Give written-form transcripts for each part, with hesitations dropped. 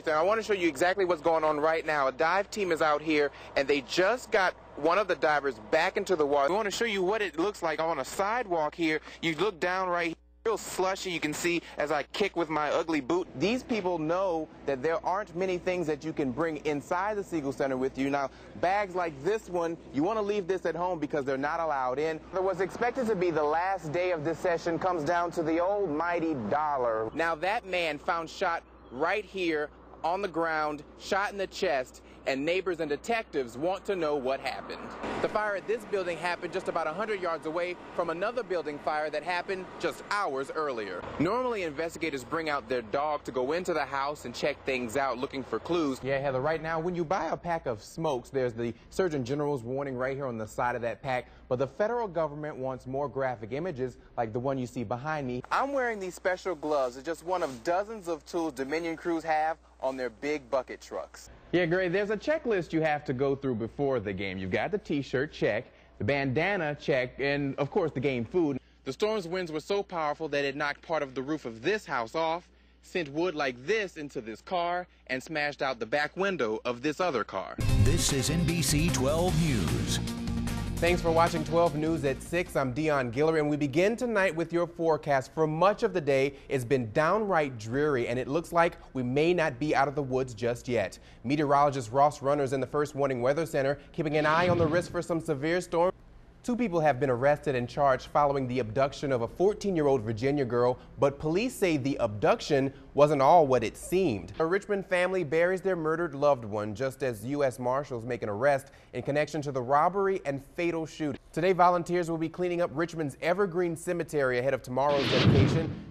I want to show you exactly what's going on right now. A dive team is out here, and they just got one of the divers back into the water. We want to show you what it looks like on a sidewalk here. You look down right here, real slushy. You can see as I kick with my ugly boot. These people know that there aren't many things that you can bring inside the Siegel Center with you. Now, bags like this one, you want to leave this at home because they're not allowed in. What's expected to be the last day of this session comes down to the old mighty dollar. Now, that man found shot right here on the ground, shot in the chest, and neighbors and detectives want to know what happened. The fire at this building happened just about 100 yards away from another building fire that happened just hours earlier. Normally, investigators bring out their dog to go into the house and check things out, looking for clues. Yeah, Heather, right now, when you buy a pack of smokes, there's the Surgeon General's warning right here on the side of that pack, but the federal government wants more graphic images like the one you see behind me. I'm wearing these special gloves. It's just one of dozens of tools Dominion crews have on their big bucket trucks. Yeah, Gray, there's a checklist you have to go through before the game. You've got the t-shirt, check, the bandana, check, and of course the game food. The storm's winds were so powerful that it knocked part of the roof of this house off, sent wood like this into this car, and smashed out the back window of this other car. This is NBC 12 News. Thanks for watching 12 News at 6. I'm Deon Guillory, and we begin tonight with your forecast. For much of the day, it's been downright dreary, and it looks like we may not be out of the woods just yet. Meteorologist Ross Runners in the First Warning Weather Center keeping an eye on the risk for some severe storms. 2 people have been arrested and charged following the abduction of a 14-year-old Virginia girl, but police say the abduction wasn't all what it seemed. A Richmond family buries their murdered loved one just as U.S. Marshals make an arrest in connection to the robbery and fatal shooting. Today, volunteers will be cleaning up Richmond's Evergreen Cemetery ahead of tomorrow's dedication.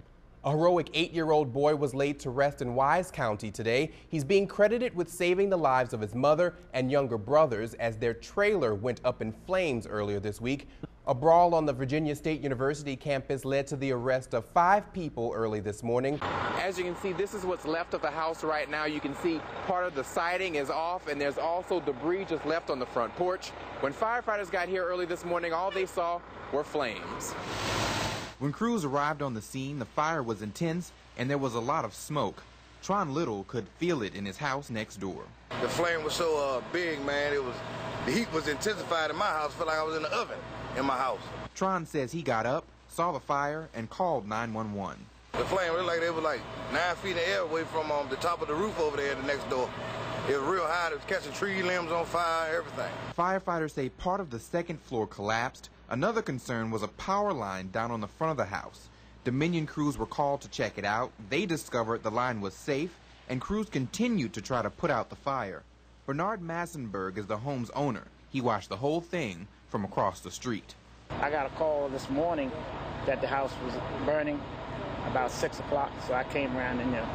A heroic 8-year-old boy was laid to rest in Wise County today. He's being credited with saving the lives of his mother and younger brothers as their trailer went up in flames earlier this week. A brawl on the Virginia State University campus led to the arrest of 5 people early this morning. As you can see, this is what's left of the house right now. You can see part of the siding is off, and there's also debris just left on the front porch. When firefighters got here early this morning, all they saw were flames. When crews arrived on the scene, the fire was intense and there was a lot of smoke. Tron Little could feel it in his house next door. The flame was so big, man. The heat was intensified in my house. I felt like I was in the oven in my house. Tron says he got up, saw the fire, and called 911. The flame looked like they were like 9 feet in the air away from the top of the roof over there at the next door. It was real high. It was catching tree limbs on fire, everything. Firefighters say part of the second floor collapsed. Another concern was a power line down on the front of the house. Dominion crews were called to check it out. They discovered the line was safe, and crews continued to try to put out the fire. Bernard Massenberg is the home's owner. He watched the whole thing from across the street. I got a call this morning that the house was burning about 6 o'clock, so I came around in there,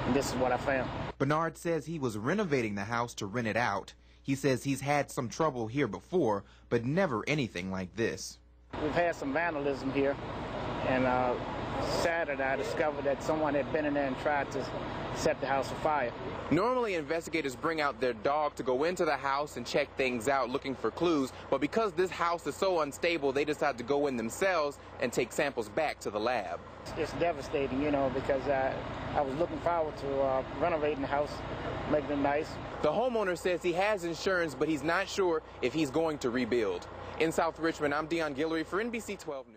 and this is what I found. Bernard says he was renovating the house to rent it out. He says he's had some trouble here before, but never anything like this. We've had some vandalism here, and Saturday I discovered that someone had been in there and tried to set the house afire. Normally, investigators bring out their dog to go into the house and check things out, looking for clues, but because this house is so unstable, they decide to go in themselves and take samples back to the lab. It's devastating, you know, because I was looking forward to renovating the house, making it nice. The homeowner says he has insurance, but he's not sure if he's going to rebuild. In South Richmond, I'm Deon Guillory for NBC 12 News.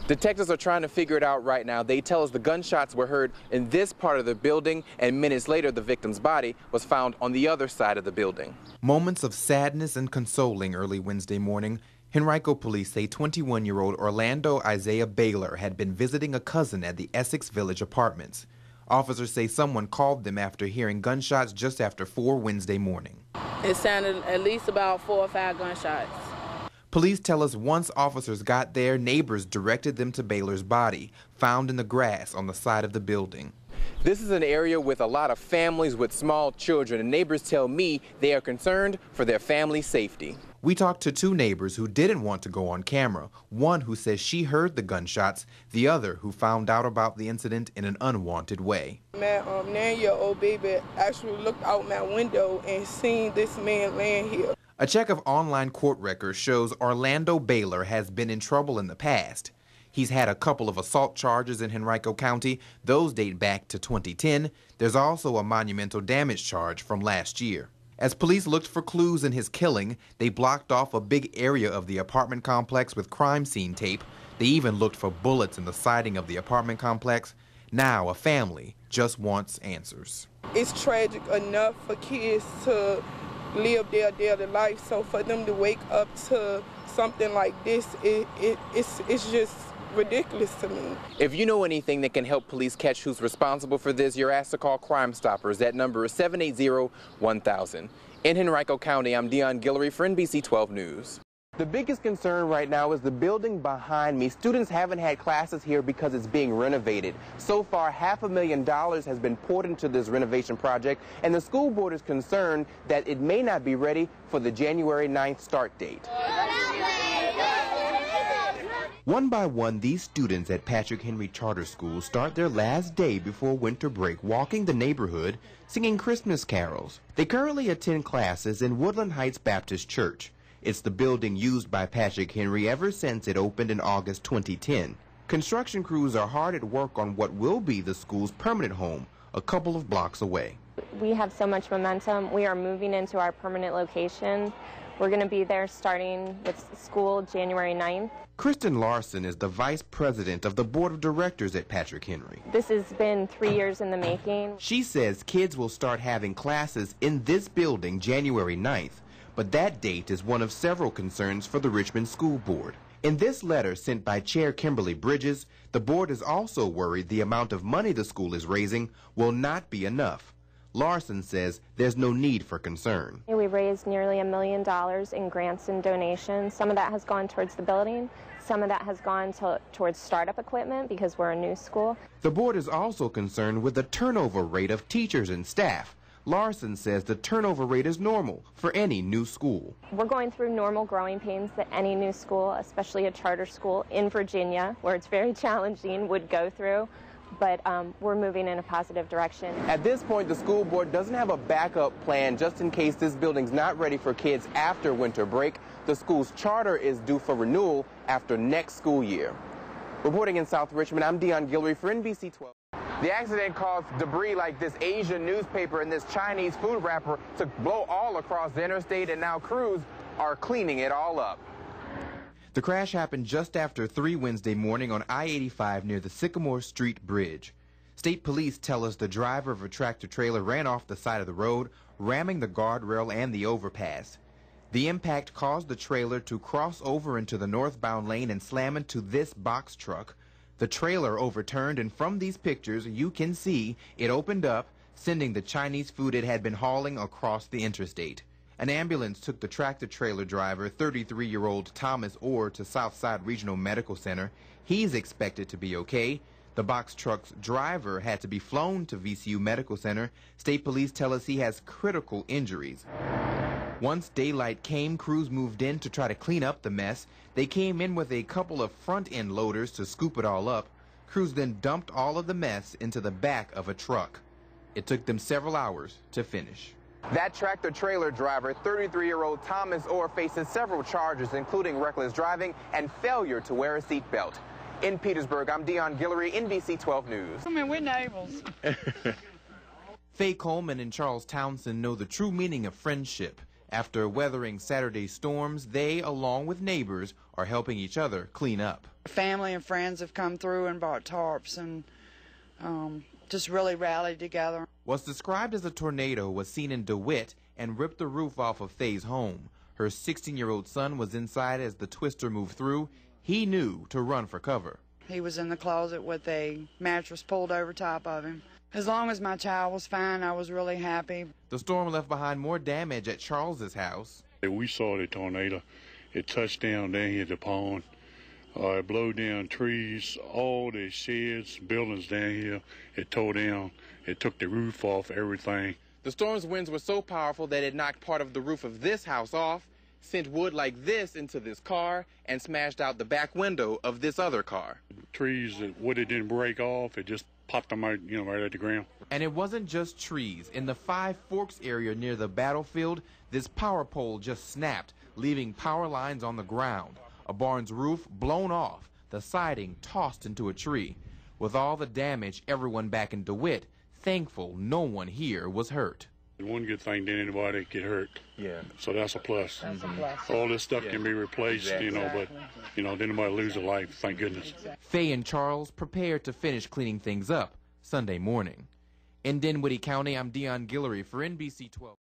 Detectives are trying to figure it out right now. They tell us the gunshots were heard in this part of the building, and minutes later, the victim's body was found on the other side of the building. Moments of sadness and consoling early Wednesday morning. Henrico police say 21-year-old Orlando Isaiah Baylor had been visiting a cousin at the Essex Village Apartments. Officers say someone called them after hearing gunshots just after 4 Wednesday morning. It sounded at least about 4 or 5 gunshots. Police tell us once officers got there, neighbors directed them to Baylor's body, found in the grass on the side of the building. This is an area with a lot of families with small children, and neighbors tell me they are concerned for their family's safety. We talked to 2 neighbors who didn't want to go on camera, one who says she heard the gunshots, the other who found out about the incident in an unwanted way. My 9-year-old baby actually looked out my window and seen this man laying here. A check of online court records shows Orlando Baylor has been in trouble in the past. He's had a couple of assault charges in Henrico County. Those date back to 2010. There's also a monumental damage charge from last year. As police looked for clues in his killing, they blocked off a big area of the apartment complex with crime scene tape. They even looked for bullets in the siding of the apartment complex. Now a family just wants answers. It's tragic enough for kids to live their daily life, so for them to wake up to something like this, it's just ridiculous to me. If you know anything that can help police catch who's responsible for this, you're asked to call Crime Stoppers. That number is 780-1000. In Henrico County, I'm Deon Guillory for NBC 12 News. The biggest concern right now is the building behind me. Students haven't had classes here because it's being renovated. So far, $500,000 has been poured into this renovation project, and the school board is concerned that it may not be ready for the January 9th start date. One by one, these students at Patrick Henry Charter School start their last day before winter break walking the neighborhood, singing Christmas carols. They currently attend classes in Woodland Heights Baptist Church. It's the building used by Patrick Henry ever since it opened in August 2010. Construction crews are hard at work on what will be the school's permanent home, a couple of blocks away. We have so much momentum. We are moving into our permanent location. We're going to be there starting with school January 9th. Kristen Larson is the vice president of the board of directors at Patrick Henry. This has been 3 years in the making. She says kids will start having classes in this building January 9th, but that date is one of several concerns for the Richmond School Board. In this letter sent by Chair Kimberly Bridges, the board is also worried the amount of money the school is raising will not be enough. Larson says there's no need for concern. We raised nearly $1 million in grants and donations. Some of that has gone towards the building. Some of that has gone towards startup equipment because we're a new school. The board is also concerned with the turnover rate of teachers and staff. Larson says the turnover rate is normal for any new school. We're going through normal growing pains that any new school, especially a charter school in Virginia, where it's very challenging, would go through. But we're moving in a positive direction. At this point, the school board doesn't have a backup plan just in case this building's not ready for kids after winter break. The school's charter is due for renewal after next school year. Reporting in South Richmond, I'm Deon Guillory for NBC 12. The accident caused debris like this Asian newspaper and this Chinese food wrapper to blow all across the interstate, and now crews are cleaning it all up. The crash happened just after 3 Wednesday morning on I-85 near the Sycamore Street Bridge. State police tell us the driver of a tractor-trailer ran off the side of the road, ramming the guardrail and the overpass. The impact caused the trailer to cross over into the northbound lane and slam into this box truck. The trailer overturned, and from these pictures you can see it opened up, sending the Chinese food it had been hauling across the interstate. An ambulance took the tractor-trailer driver, 33-year-old Thomas Orr, to Southside Regional Medical Center. He's expected to be okay. The box truck's driver had to be flown to VCU Medical Center. State police tell us he has critical injuries. Once daylight came, crews moved in to try to clean up the mess. They came in with a couple of front-end loaders to scoop it all up. Crews then dumped all of the mess into the back of a truck. It took them several hours to finish. That tractor-trailer driver, 33-year-old Thomas Orr, faces several charges, including reckless driving and failure to wear a seatbelt. In Petersburg, I'm Deon Guillory, NBC 12 News. I mean, we're neighbors. Faye Coleman and Charles Townsend know the true meaning of friendship. After weathering Saturday's storms, they, along with neighbors, are helping each other clean up. Family and friends have come through and bought tarps and just really rallied together. What's described as a tornado was seen in DeWitt and ripped the roof off of Faye's home. Her 16-year-old son was inside as the twister moved through. He knew to run for cover. He was in the closet with a mattress pulled over top of him. As long as my child was fine, I was really happy. The storm left behind more damage at Charles's house. We saw the tornado. It touched down here at the pond. It blew down trees, all the sheds, buildings down here. It tore down. It took the roof off, everything. The storm's winds were so powerful that it knocked part of the roof of this house off, sent wood like this into this car, and smashed out the back window of this other car. Trees, wood it didn't break off, it just popped them out, right at the ground. And it wasn't just trees. In the Five Forks area near the battlefield, this power pole just snapped, leaving power lines on the ground. A barn's roof blown off. the siding tossed into a tree. With all the damage, everyone back in DeWitt thankful no one here was hurt. One good thing, didn't anybody get hurt. Yeah. So that's a plus. That's a plus. All this stuff can be replaced, Exactly. you know, but, you know, didn't anybody lose a life, thank goodness. Faye and Charles prepared to finish cleaning things up Sunday morning. In Dinwiddie County, I'm Deon Guillory for NBC 12.